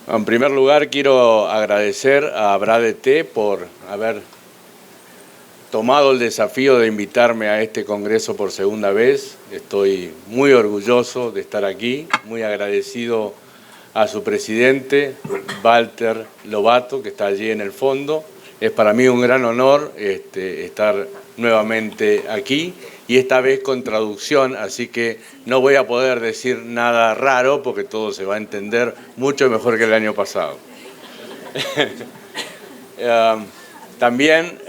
En primer lugar, quiero agradecer a BRADET por haber tomado el desafío de invitarme a este congreso por segunda vez. Estoy muy orgulloso de estar aquí, muy agradecido a su presidente, Walter Lobato, que está allí en el fondo. Es para mí un gran honor estar nuevamente aquí y esta vez con traducción, así que no voy a poder decir nada raro porque todo se va a entender mucho mejor que el año pasado. También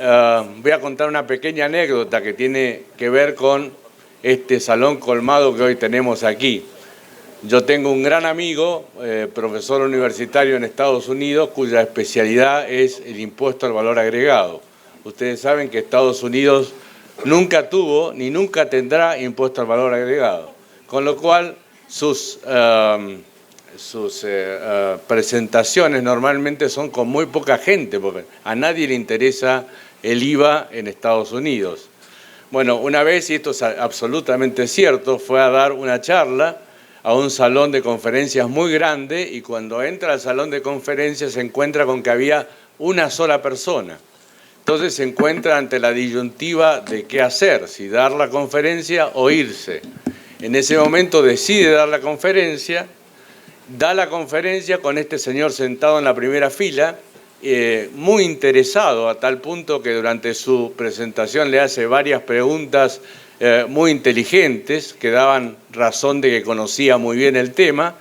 voy a contar una pequeña anécdota que tiene que ver con este salón colmado que hoy tenemos aquí. Yo tengo un gran amigo, profesor universitario en Estados Unidos, cuya especialidad es el impuesto al valor agregado. Ustedes saben que Estados Unidos nunca tuvo ni nunca tendrá impuesto al valor agregado, con lo cual sus presentaciones normalmente son con muy poca gente, porque a nadie le interesa el IVA en Estados Unidos. Bueno, una vez, y esto es absolutamente cierto, fue a dar una charla a un salón de conferencias muy grande y cuando entra al salón de conferencias se encuentra con que había una sola persona. Entonces se encuentra ante la disyuntiva de qué hacer, si dar la conferencia o irse. En ese momento decide dar la conferencia, da la conferencia con este señor sentado en la primera fila, muy interesado a tal punto que durante su presentación le hace varias preguntas muy inteligentes que daban razón de que conocía muy bien el tema.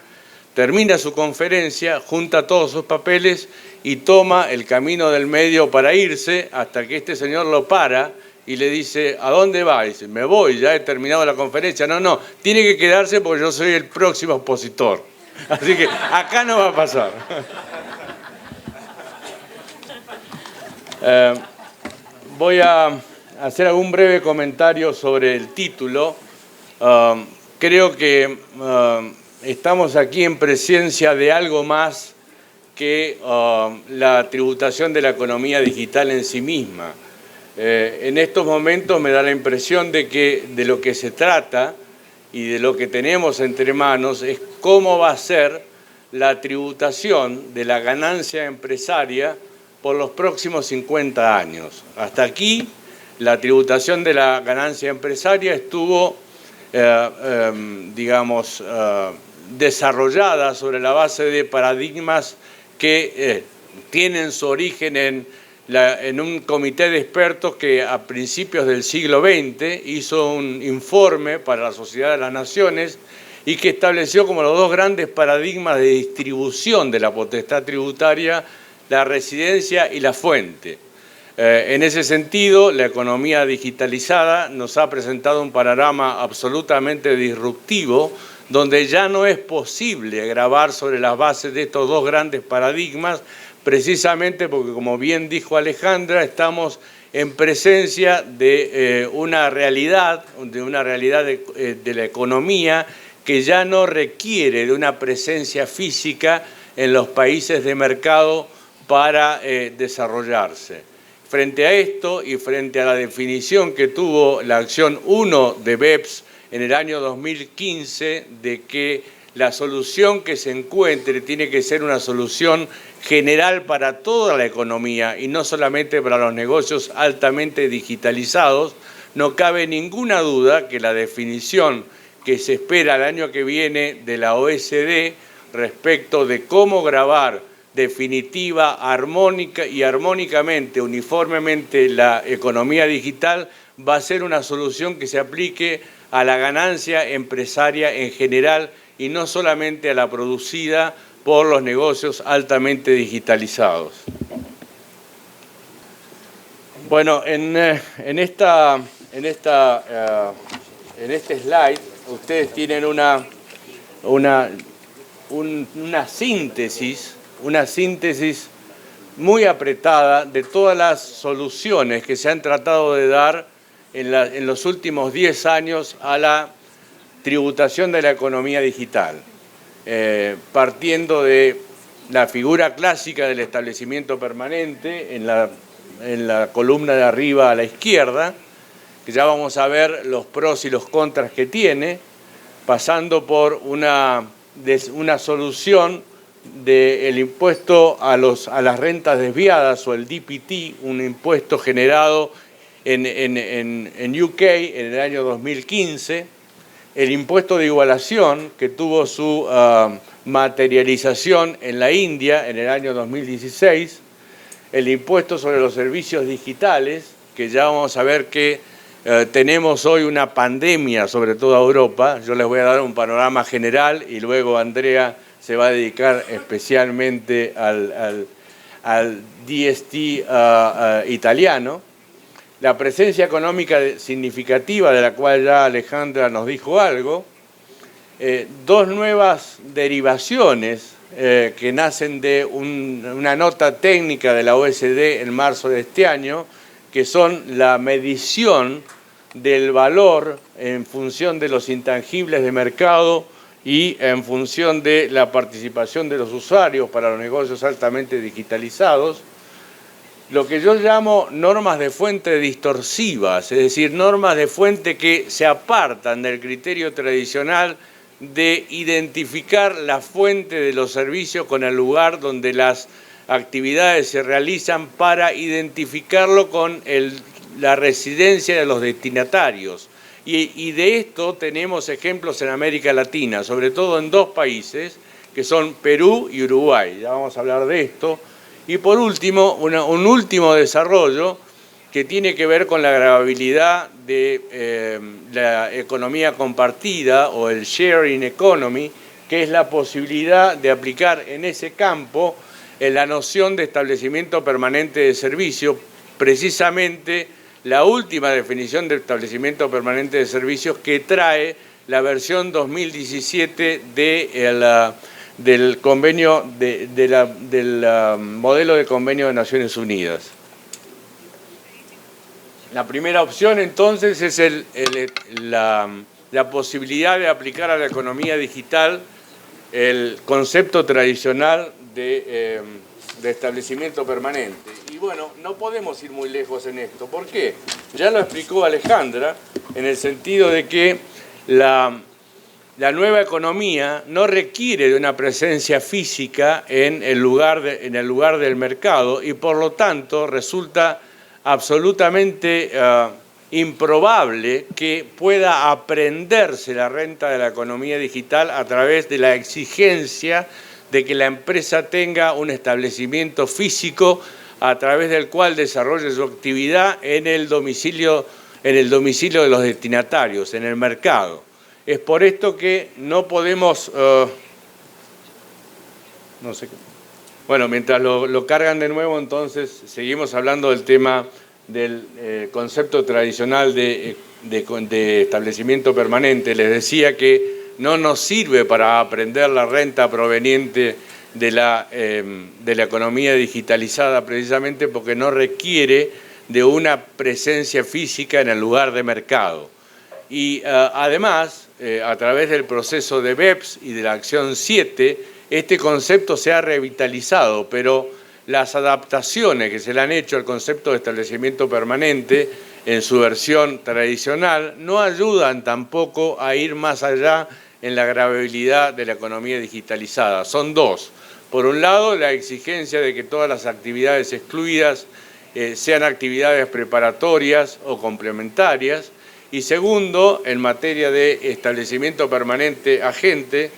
Termina su conferencia, junta todos sus papeles y toma el camino del medio para irse hasta que este señor lo para y le dice, ¿a dónde va? Y dice, me voy, ya he terminado la conferencia. No, tiene que quedarse porque yo soy el próximo expositor. Así que acá no va a pasar. Voy a hacer algún breve comentario sobre el título. Creo que estamos aquí en presencia de algo más que la tributación de la economía digital en sí misma. En estos momentos me da la impresión de que de lo que se trata y de lo que tenemos entre manos es cómo va a ser la tributación de la ganancia empresaria por los próximos 50 años. Hasta aquí, la tributación de la ganancia empresaria estuvo, desarrollada sobre la base de paradigmas que tienen su origen en un comité de expertos que a principios del siglo XX hizo un informe para la Sociedad de las Naciones y que estableció como los dos grandes paradigmas de distribución de la potestad tributaria, la residencia y la fuente. En ese sentido, la economía digitalizada nos ha presentado un panorama absolutamente disruptivo, donde ya no es posible gravar sobre las bases de estos dos grandes paradigmas, precisamente porque, como bien dijo Alejandra, estamos en presencia de una realidad de la economía que ya no requiere de una presencia física en los países de mercado para desarrollarse. Frente a esto y frente a la definición que tuvo la acción 1 de BEPS en el año 2015 de que la solución que se encuentre tiene que ser una solución general para toda la economía y no solamente para los negocios altamente digitalizados, no cabe ninguna duda que la definición que se espera el año que viene de la OECD respecto de cómo gravar definitiva, armónica y armónicamente, uniformemente la economía digital va a ser una solución que se aplique a la ganancia empresaria en general y no solamente a la producida por los negocios altamente digitalizados. Bueno, en este slide ustedes tienen una síntesis muy apretada de todas las soluciones que se han tratado de dar en los últimos 10 años a la tributación de la economía digital, partiendo de la figura clásica del establecimiento permanente en la columna de arriba a la izquierda, que ya vamos a ver los pros y los contras que tiene, pasando por una solución del impuesto a las rentas desviadas, o el DPT, un impuesto generado en UK en el año 2015, el impuesto de igualación, que tuvo su materialización en la India en el año 2016, el impuesto sobre los servicios digitales, que ya vamos a ver que tenemos hoy una pandemia sobre toda Europa. Yo les voy a dar un panorama general y luego Andrea se va a dedicar especialmente al DST italiano. La presencia económica significativa, de la cual ya Alejandra nos dijo algo. Dos nuevas derivaciones que nacen de una nota técnica de la OSD en marzo de este año, que son la medición del valor en función de los intangibles de mercado y en función de la participación de los usuarios para los negocios altamente digitalizados, lo que yo llamo normas de fuente distorsivas, es decir, normas de fuente que se apartan del criterio tradicional de identificar la fuente de los servicios con el lugar donde las actividades se realizan, para identificarlo con la residencia de los destinatarios. Y de esto tenemos ejemplos en América Latina, sobre todo en dos países, que son Perú y Uruguay. Ya vamos a hablar de esto. Y por último, un último desarrollo que tiene que ver con la gravabilidad de la economía compartida, o el sharing economy, que es la posibilidad de aplicar en ese campo la noción de establecimiento permanente de servicio. Precisamente la última definición de establecimiento permanente de servicios que trae la versión 2017 del convenio del modelo de convenio de Naciones Unidas. La primera opción entonces es la posibilidad de aplicar a la economía digital el concepto tradicional de establecimiento permanente. Y bueno, no podemos ir muy lejos en esto. ¿Por qué? Ya lo explicó Alejandra, en el sentido de que la nueva economía no requiere de una presencia física en el lugar del mercado, y por lo tanto resulta absolutamente improbable que pueda aprenderse la renta de la economía digital a través de la exigencia de que la empresa tenga un establecimiento físico a través del cual desarrolle su actividad en el domicilio de los destinatarios, en el mercado. Es por esto que no podemos... no sé qué. Bueno, mientras lo cargan de nuevo, entonces seguimos hablando del tema del concepto tradicional de establecimiento permanente. Les decía que no nos sirve para aprender la renta proveniente de la economía digitalizada, precisamente porque no requiere de una presencia física en el lugar de mercado. Y además, a través del proceso de BEPS y de la acción 7, este concepto se ha revitalizado, pero las adaptaciones que se le han hecho al concepto de establecimiento permanente en su versión tradicional no ayudan tampoco a ir más allá en la gravabilidad de la economía digitalizada. Son dos. Por un lado, la exigencia de que todas las actividades excluidas sean actividades preparatorias o complementarias. Y segundo, en materia de establecimiento permanente agente,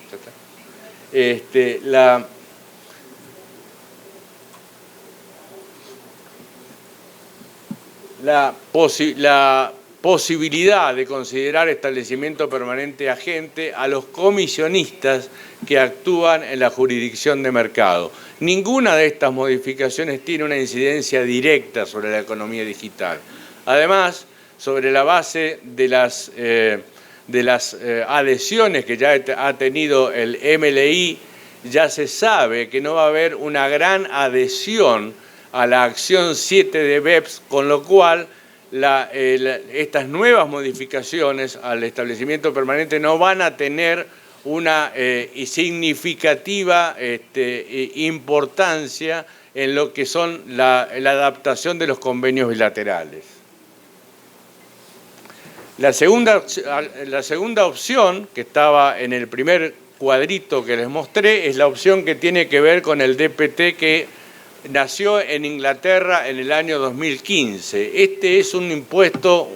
la posibilidad de considerar establecimiento permanente agente a los comisionistas que actúan en la jurisdicción de mercado. Ninguna de estas modificaciones tiene una incidencia directa sobre la economía digital. Además, sobre la base de las adhesiones que ya ha tenido el MLI, ya se sabe que no va a haber una gran adhesión a la acción 7 de BEPS, con lo cual estas nuevas modificaciones al establecimiento permanente no van a tener una significativa importancia en lo que son la adaptación de los convenios bilaterales. La segunda opción, que estaba en el primer cuadrito que les mostré es la opción que tiene que ver con el DPT que nació en Inglaterra en el año 2015. Este es un impuesto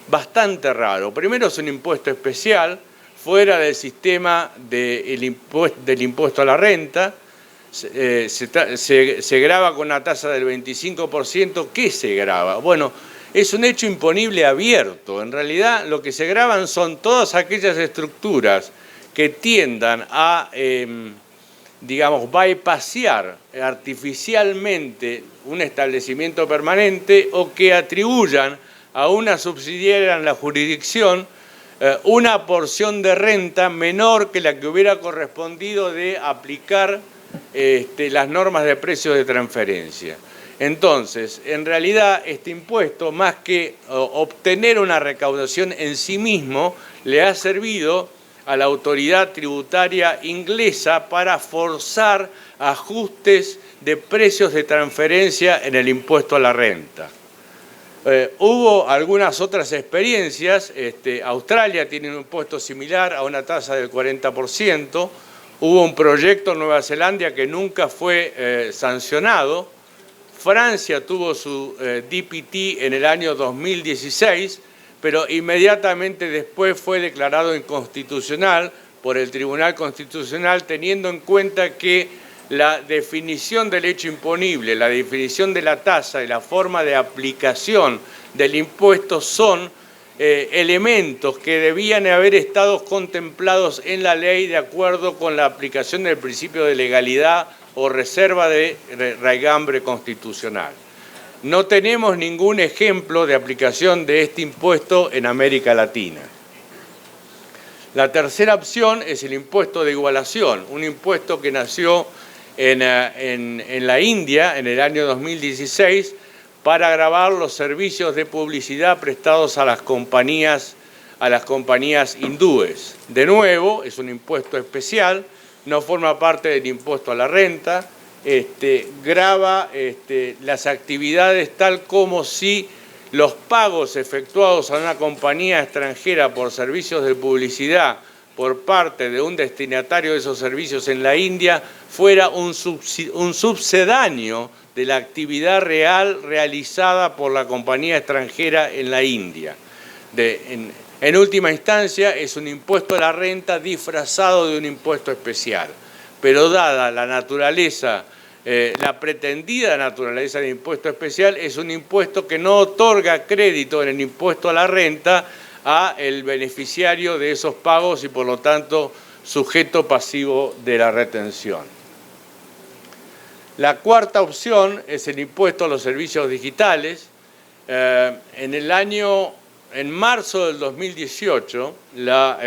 bastante raro. Primero es un impuesto especial, fuera del sistema del impuesto a la renta. Se grava con una tasa del 25%. ¿Qué se grava? Bueno, es un hecho imponible abierto. En realidad lo que se gravan son todas aquellas estructuras que tiendan a, digamos, bypassear artificialmente un establecimiento permanente o que atribuyan a una subsidiaria en la jurisdicción una porción de renta menor que la que hubiera correspondido de aplicar las normas de precios de transferencia. Entonces, en realidad, este impuesto, más que obtener una recaudación en sí mismo, le ha servido a la autoridad tributaria inglesa para forzar ajustes de precios de transferencia en el impuesto a la renta. Hubo algunas otras experiencias. Australia tiene un impuesto similar a una tasa del 40%. Hubo un proyecto en Nueva Zelanda que nunca fue sancionado. Francia tuvo su DPT en el año 2016, pero inmediatamente después fue declarado inconstitucional por el Tribunal Constitucional, teniendo en cuenta que la definición del hecho imponible, la definición de la tasa y la forma de aplicación del impuesto son elementos que debían haber estado contemplados en la ley de acuerdo con la aplicación del principio de legalidad o reserva de raigambre constitucional. No tenemos ningún ejemplo de aplicación de este impuesto en América Latina. La tercera opción es el impuesto de igualación, un impuesto que nació en la India en el año 2016 para gravar los servicios de publicidad prestados a las compañías hindúes. De nuevo, es un impuesto especial, no forma parte del impuesto a la renta, grava las actividades tal como si los pagos efectuados a una compañía extranjera por servicios de publicidad por parte de un destinatario de esos servicios en la India fuera un subsedáneo de la actividad real realizada por la compañía extranjera en la India. En última instancia, es un impuesto a la renta disfrazado de un impuesto especial, pero dada la naturaleza, la pretendida naturaleza del impuesto especial, es un impuesto que no otorga crédito en el impuesto a la renta a el beneficiario de esos pagos y por lo tanto sujeto pasivo de la retención. La cuarta opción es el impuesto a los servicios digitales. En marzo del 2018, la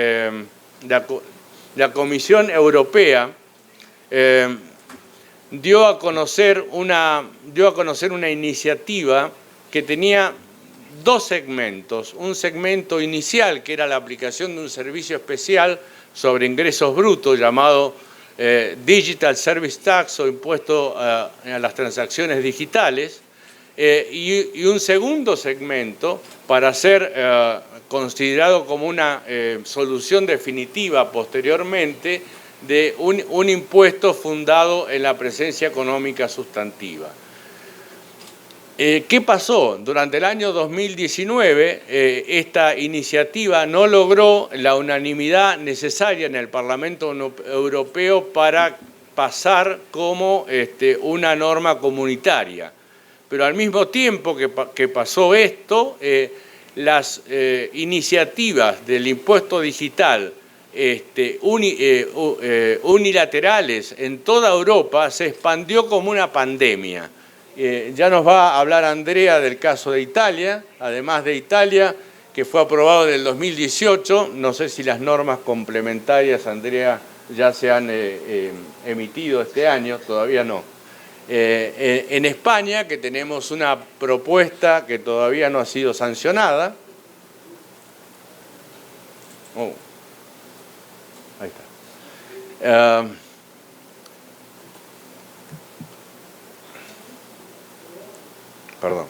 Comisión Europea dio a conocer una iniciativa que tenía dos segmentos. Un segmento inicial, que era la aplicación de un servicio especial sobre ingresos brutos llamado Digital Service Tax o impuesto a las transacciones digitales, y un segundo segmento para ser considerado como una solución definitiva posteriormente de un impuesto fundado en la presencia económica sustantiva. ¿Qué pasó? Durante el año 2019, esta iniciativa no logró la unanimidad necesaria en el Parlamento Europeo para pasar como una norma comunitaria. Pero al mismo tiempo que pasó esto, las iniciativas del impuesto digital unilaterales en toda Europa se expandió como una pandemia. Ya nos va a hablar Andrea del caso de Italia, además de Italia, que fue aprobado en el 2018. No sé si las normas complementarias, Andrea, ya se han emitido este año, todavía no. En España, que tenemos una propuesta que todavía no ha sido sancionada. Oh, ahí está. Perdón.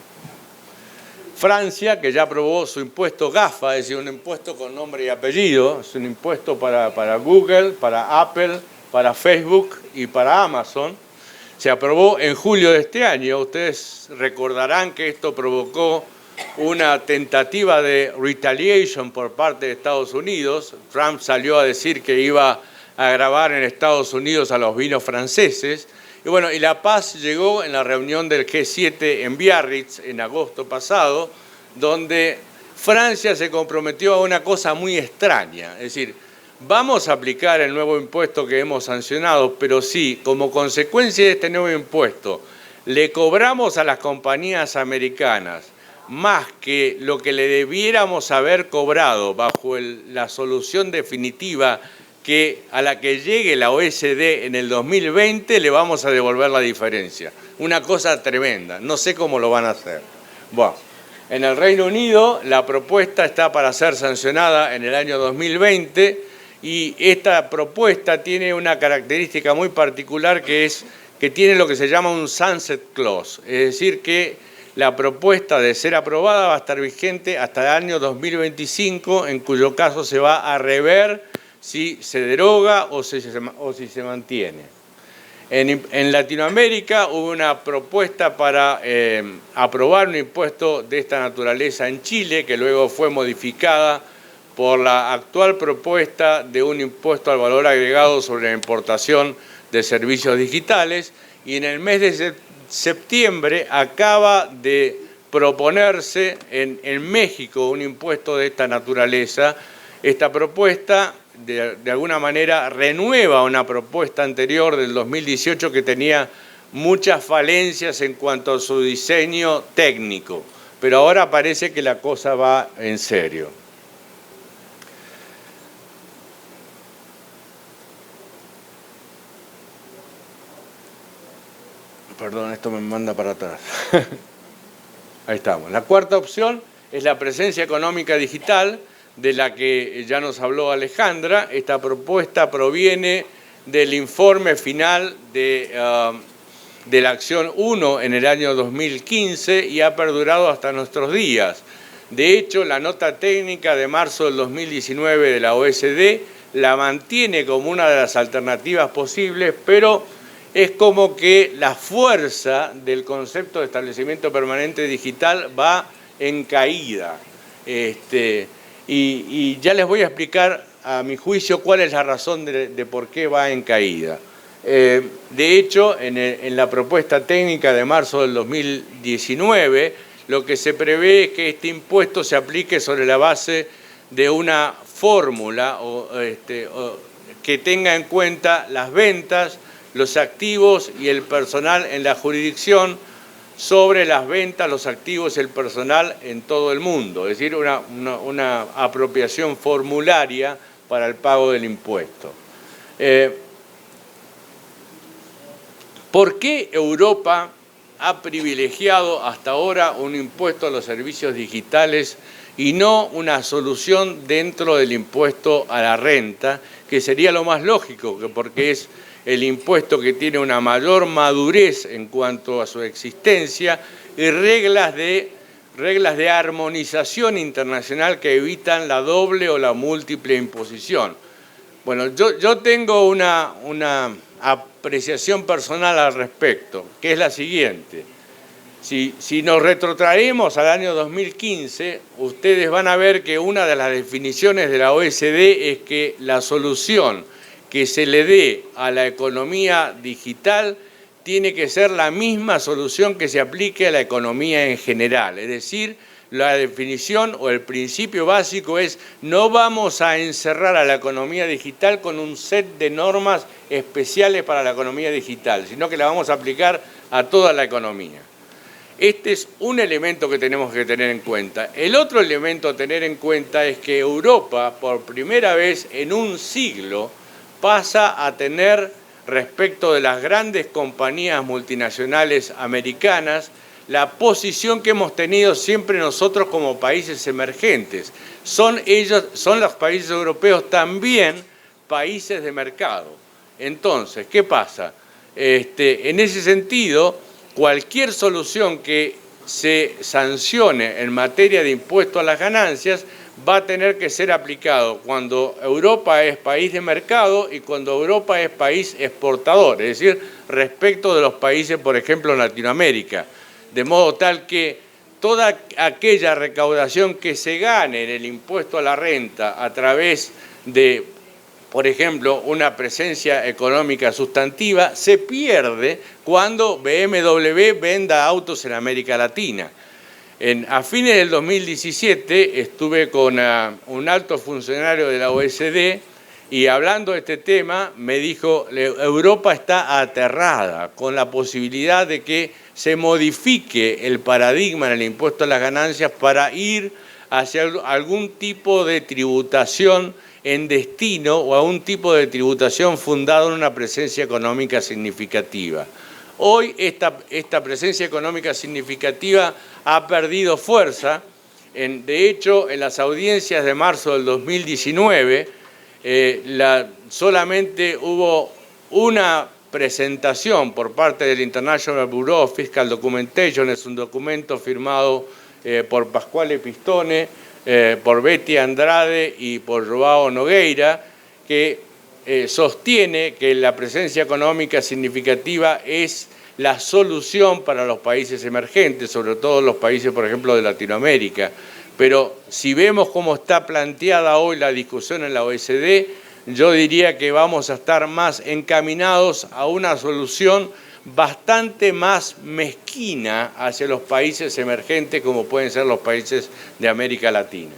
Francia, que ya aprobó su impuesto GAFA, es decir, un impuesto con nombre y apellido, es un impuesto para Google, para Apple, para Facebook y para Amazon. Se aprobó en julio de este año. Ustedes recordarán que esto provocó una tentativa de retaliation por parte de Estados Unidos. Trump salió a decir que iba a gravar en Estados Unidos a los vinos franceses. Y bueno, y la paz llegó en la reunión del G7 en Biarritz en agosto pasado, donde Francia se comprometió a una cosa muy extraña, es decir, vamos a aplicar el nuevo impuesto que hemos sancionado, pero sí, como consecuencia de este nuevo impuesto, le cobramos a las compañías americanas más que lo que le debiéramos haber cobrado bajo la solución definitiva a la que llegue la OECD en el 2020, le vamos a devolver la diferencia. Una cosa tremenda, no sé cómo lo van a hacer. Bueno, en el Reino Unido la propuesta está para ser sancionada en el año 2020 y esta propuesta tiene una característica muy particular que es que tiene lo que se llama un sunset clause, es decir que la propuesta de ser aprobada va a estar vigente hasta el año 2025, en cuyo caso se va a rever si se deroga o si se mantiene. En Latinoamérica hubo una propuesta para aprobar un impuesto de esta naturaleza en Chile, que luego fue modificada por la actual propuesta de un impuesto al valor agregado sobre la importación de servicios digitales, y en el mes de septiembre acaba de proponerse en México un impuesto de esta naturaleza. Esta propuesta de alguna manera renueva una propuesta anterior del 2018 que tenía muchas falencias en cuanto a su diseño técnico, pero ahora parece que la cosa va en serio. Perdón, esto me manda para atrás. Ahí estamos. La cuarta opción es la presencia económica digital, de la que ya nos habló Alejandra. Esta propuesta proviene del informe final de la acción 1 en el año 2015 y ha perdurado hasta nuestros días. De hecho, la nota técnica de marzo del 2019 de la OECD la mantiene como una de las alternativas posibles, pero es como que la fuerza del concepto de establecimiento permanente digital va en caída. Y ya les voy a explicar, a mi juicio, cuál es la razón de por qué va en caída. De hecho, en la propuesta técnica de marzo del 2019, lo que se prevé es que este impuesto se aplique sobre la base de una fórmula que tenga en cuenta las ventas, los activos y el personal en la jurisdicción sobre las ventas, los activos y el personal en todo el mundo, es decir, una apropiación formularia para el pago del impuesto. ¿Por qué Europa ha privilegiado hasta ahora un impuesto a los servicios digitales y no una solución dentro del impuesto a la renta, que sería lo más lógico, porque es el impuesto que tiene una mayor madurez en cuanto a su existencia y reglas de armonización internacional que evitan la doble o la múltiple imposición? Bueno, yo tengo una apreciación personal al respecto, que es la siguiente. Si nos retrotraemos al año 2015, ustedes van a ver que una de las definiciones de la OECD es que la solución que se le dé a la economía digital tiene que ser la misma solución que se aplique a la economía en general. Es decir, la definición o el principio básico es: no vamos a encerrar a la economía digital con un set de normas especiales para la economía digital, sino que la vamos a aplicar a toda la economía. Este es un elemento que tenemos que tener en cuenta. El otro elemento a tener en cuenta es que Europa, por primera vez en un siglo, pasa a tener, respecto de las grandes compañías multinacionales americanas, la posición que hemos tenido siempre nosotros como países emergentes. Son los países europeos también países de mercado. Entonces, ¿qué pasa? En ese sentido, cualquier solución que se sancione en materia de impuesto a las ganancias va a tener que ser aplicado cuando Europa es país de mercado y cuando Europa es país exportador, es decir, respecto de los países, por ejemplo, en Latinoamérica, de modo tal que toda aquella recaudación que se gane en el impuesto a la renta a través de, por ejemplo, una presencia económica sustantiva, se pierde cuando BMW venda autos en América Latina. A fines del 2017 estuve con un alto funcionario de la OECD y hablando de este tema me dijo, Europa está aterrada con la posibilidad de que se modifique el paradigma en el impuesto a las ganancias para ir hacia algún tipo de tributación en destino o a un tipo de tributación fundado en una presencia económica significativa. Hoy esta presencia económica significativa ha perdido fuerza. De hecho, en las audiencias de marzo del 2019, solamente hubo una presentación por parte del International Bureau of Fiscal Documentation, es un documento firmado por Pasquale Pistone, por Betty Andrade y por João Nogueira, que sostiene que la presencia económica significativa es la solución para los países emergentes, sobre todo los países, por ejemplo, de Latinoamérica. Pero si vemos cómo está planteada hoy la discusión en la OECD, yo diría que vamos a estar más encaminados a una solución bastante más mezquina hacia los países emergentes, como pueden ser los países de América Latina.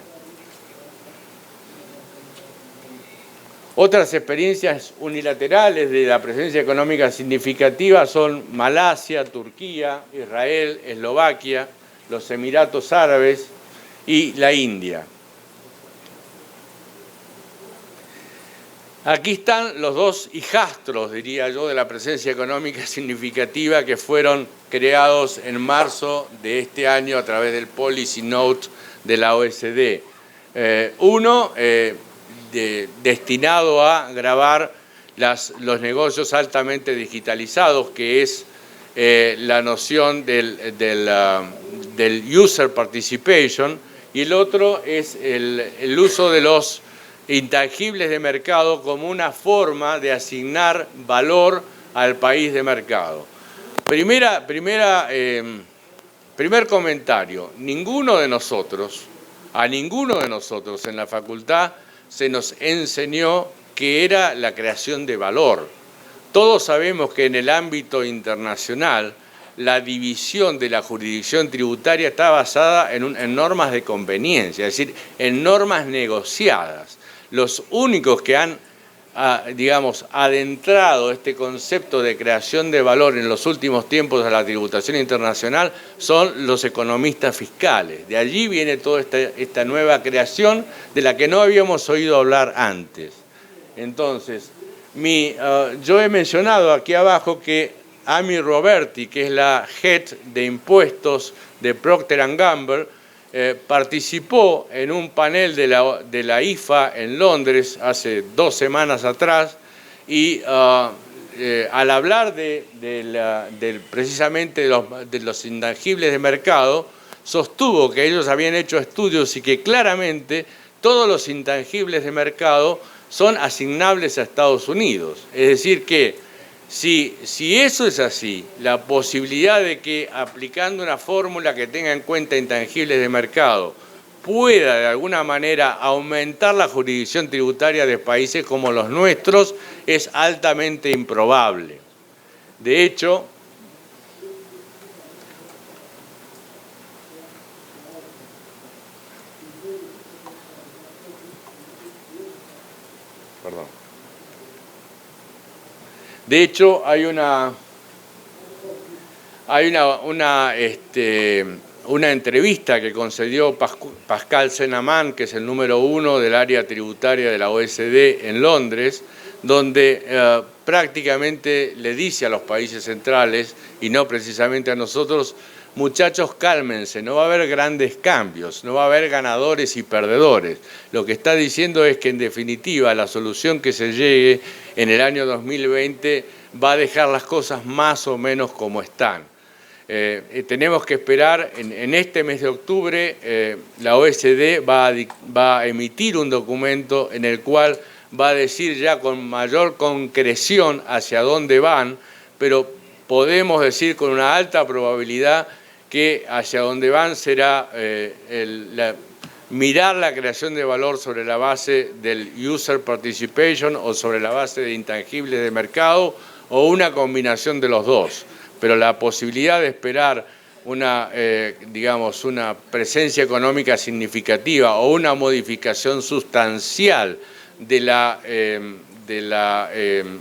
Otras experiencias unilaterales de la presencia económica significativa son Malasia, Turquía, Israel, Eslovaquia, los Emiratos Árabes y la India. Aquí están los dos hijastros, diría yo, de la presencia económica significativa que fueron creados en marzo de este año a través del Policy Note de la OECD. Uno destinado a gravar los negocios altamente digitalizados, que es la noción del user participation, y el otro es el uso de los intangibles de mercado como una forma de asignar valor al país de mercado. Primer comentario, a ninguno de nosotros en la facultad se nos enseñó qué era la creación de valor. Todos sabemos que en el ámbito internacional la división de la jurisdicción tributaria está basada en normas de conveniencia, es decir, en normas negociadas. Los únicos que han, digamos, adentrado este concepto de creación de valor en los últimos tiempos de la tributación internacional son los economistas fiscales. De allí viene toda esta nueva creación de la que no habíamos oído hablar antes. Entonces, yo he mencionado aquí abajo que Amy Roberti, que es la Head de Impuestos de Procter & Gamble, participó en un panel de la IFA en Londres hace 2 semanas atrás y al hablar precisamente de los intangibles de mercado, sostuvo que ellos habían hecho estudios y que claramente todos los intangibles de mercado son asignables a Estados Unidos. Es decir que si eso es así, la posibilidad de que aplicando una fórmula que tenga en cuenta intangibles de mercado pueda de alguna manera aumentar la jurisdicción tributaria de países como los nuestros es altamente improbable. De hecho, hay una entrevista que concedió Pascal Senaman, que es el número 1 del área tributaria de la OECD en Londres, donde prácticamente le dice a los países centrales, y no precisamente a nosotros, muchachos, cálmense, no va a haber grandes cambios, no va a haber ganadores y perdedores. Lo que está diciendo es que, en definitiva, la solución que se llegue en el año 2020 va a dejar las cosas más o menos como están. Tenemos que esperar, en este mes de octubre, la OECD va a emitir un documento en el cual va a decir ya con mayor concreción hacia dónde van, pero podemos decir con una alta probabilidad que hacia dónde van será mirar la creación de valor sobre la base del user participation o sobre la base de intangibles de mercado o una combinación de los dos. Pero la posibilidad de esperar digamos, una presencia económica significativa o una modificación sustancial de la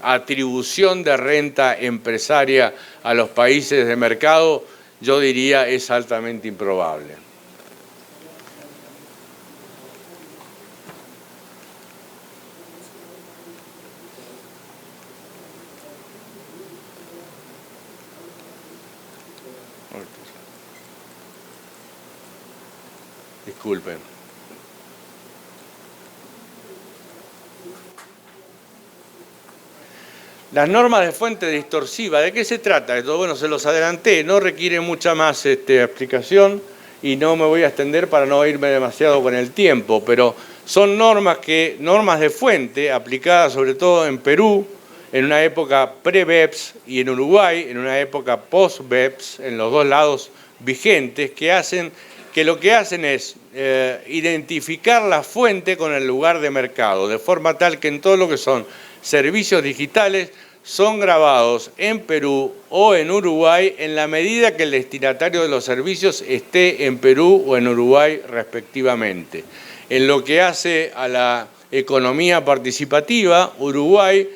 atribución de renta empresaria a los países de mercado, yo diría es altamente improbable. Disculpen. Las normas de fuente distorsiva, ¿de qué se trata? Esto, bueno, se los adelanté, no requiere mucha más explicación y no me voy a extender para no irme demasiado con el tiempo, pero son normas de fuente aplicadas sobre todo en Perú, en una época pre-BEPS, y en Uruguay, en una época post-BEPS, en los dos lados vigentes, que lo que hacen es identificar la fuente con el lugar de mercado, de forma tal que en todo lo que son servicios digitales son grabados en Perú o en Uruguay en la medida que el destinatario de los servicios esté en Perú o en Uruguay respectivamente. En lo que hace a la economía participativa, Uruguay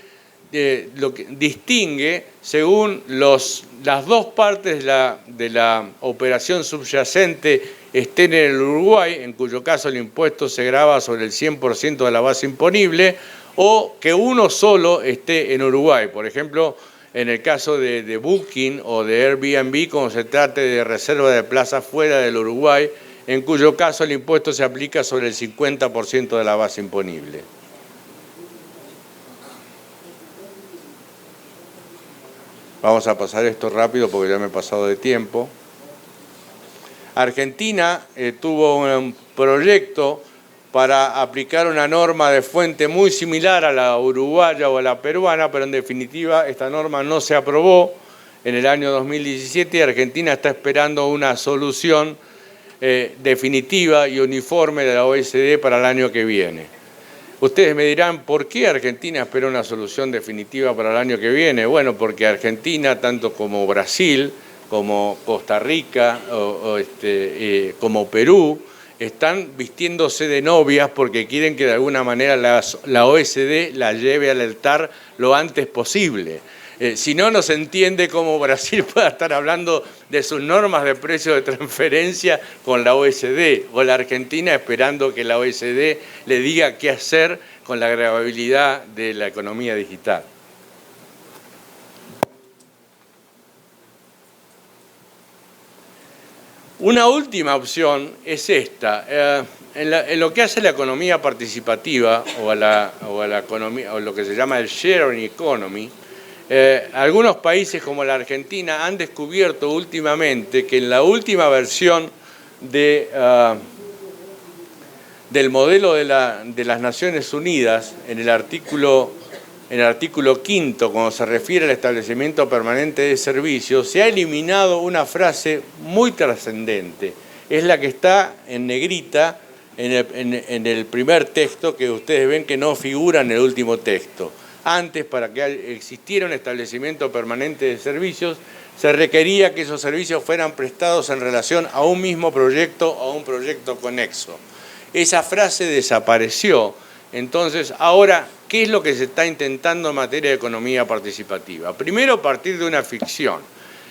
lo que distingue según las dos partes de la operación subyacente estén en el Uruguay, en cuyo caso el impuesto se grava sobre el 100% de la base imponible, o que uno solo esté en Uruguay. Por ejemplo, en el caso de Booking o de Airbnb, como se trate de reserva de plazas fuera del Uruguay, en cuyo caso el impuesto se aplica sobre el 50% de la base imponible. Vamos a pasar esto rápido porque ya me he pasado de tiempo. Argentina tuvo un proyecto para aplicar una norma de fuente muy similar a la uruguaya o a la peruana, pero en definitiva esta norma no se aprobó en el año 2017 y Argentina está esperando una solución definitiva y uniforme de la OECD para el año que viene. Ustedes me dirán, ¿por qué Argentina espera una solución definitiva para el año que viene? Bueno, porque Argentina, tanto como Brasil, como Costa Rica, como Perú, están vistiéndose de novias porque quieren que de alguna manera la OECD la lleve al altar lo antes posible. Si no, no se entiende cómo Brasil pueda estar hablando de sus normas de precio de transferencia con la OECD, o la Argentina esperando que la OECD le diga qué hacer con la gravabilidad de la economía digital. Una última opción es esta. En lo que hace la economía participativa o a la economía, o lo que se llama el sharing economy, algunos países como la Argentina han descubierto últimamente que en la última versión del modelo de las Naciones Unidas, en el artículo 5, cuando se refiere al establecimiento permanente de servicios, se ha eliminado una frase muy trascendente. Es la que está en negrita en el primer texto, que ustedes ven que no figura en el último texto. Antes, para que existiera un establecimiento permanente de servicios, se requería que esos servicios fueran prestados en relación a un mismo proyecto o a un proyecto conexo. Esa frase desapareció. Entonces, ahora, ¿qué es lo que se está intentando en materia de economía participativa? Primero, partir de una ficción.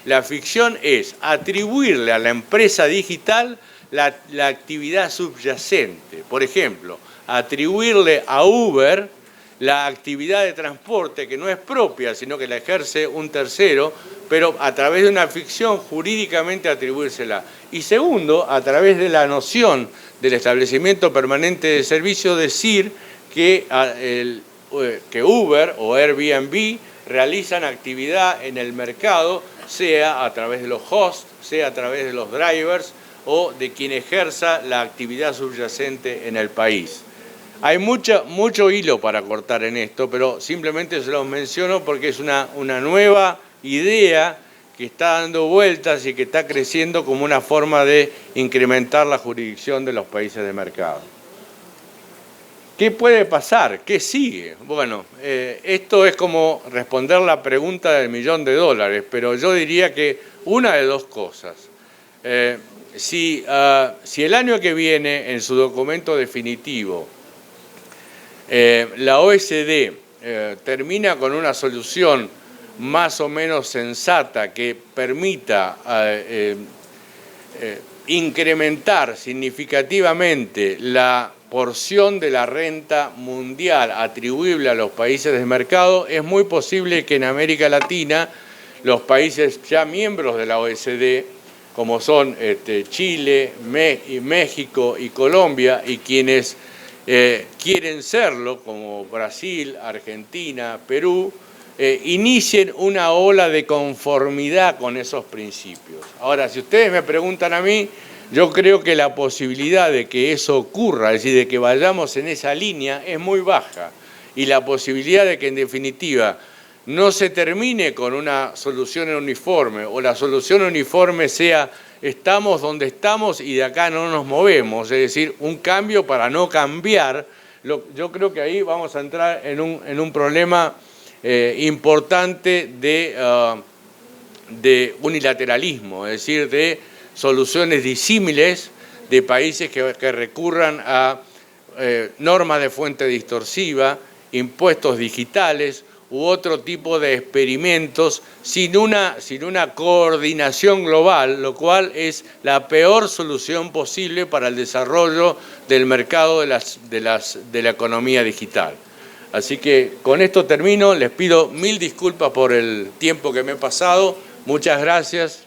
La ficción es atribuirle a la empresa digital la actividad subyacente. Por ejemplo, atribuirle a Uber la actividad de transporte que no es propia, sino que la ejerce un tercero, pero a través de una ficción jurídicamente atribuírsela. Y segundo, a través de la noción del establecimiento permanente de servicio, decir que Uber o Airbnb realizan actividad en el mercado sea a través de los hosts, sea a través de los drivers o de quien ejerza la actividad subyacente en el país. Hay mucho hilo para cortar en esto, pero simplemente se los menciono porque es una nueva idea que está dando vueltas y que está creciendo como una forma de incrementar la jurisdicción de los países de mercado. ¿Qué puede pasar? ¿Qué sigue? Bueno, esto es como responder la pregunta del $1.000.000, pero yo diría que una de dos cosas. Si el año que viene, en su documento definitivo, la OSD termina con una solución más o menos sensata que permita incrementar significativamente la porción de la renta mundial atribuible a los países del mercado, es muy posible que en América Latina los países ya miembros de la OSD, como son Chile, México y Colombia, y quienes quieren serlo, como Brasil, Argentina, Perú, inicien una ola de conformidad con esos principios. Ahora, si ustedes me preguntan a mí, yo creo que la posibilidad de que eso ocurra, es decir, de que vayamos en esa línea, es muy baja. Y la posibilidad de que, en definitiva, no se termine con una solución uniforme, o la solución uniforme sea estamos donde estamos y de acá no nos movemos, es decir, un cambio para no cambiar, yo creo que ahí vamos a entrar en un problema importante de unilateralismo, es decir, de soluciones disímiles de países que recurran a normas de fuente distorsiva, impuestos digitales u otro tipo de experimentos sin una coordinación global, lo cual es la peor solución posible para el desarrollo del mercado de la economía digital. Así que con esto termino, les pido 1000 disculpas por el tiempo que me he pasado, muchas gracias.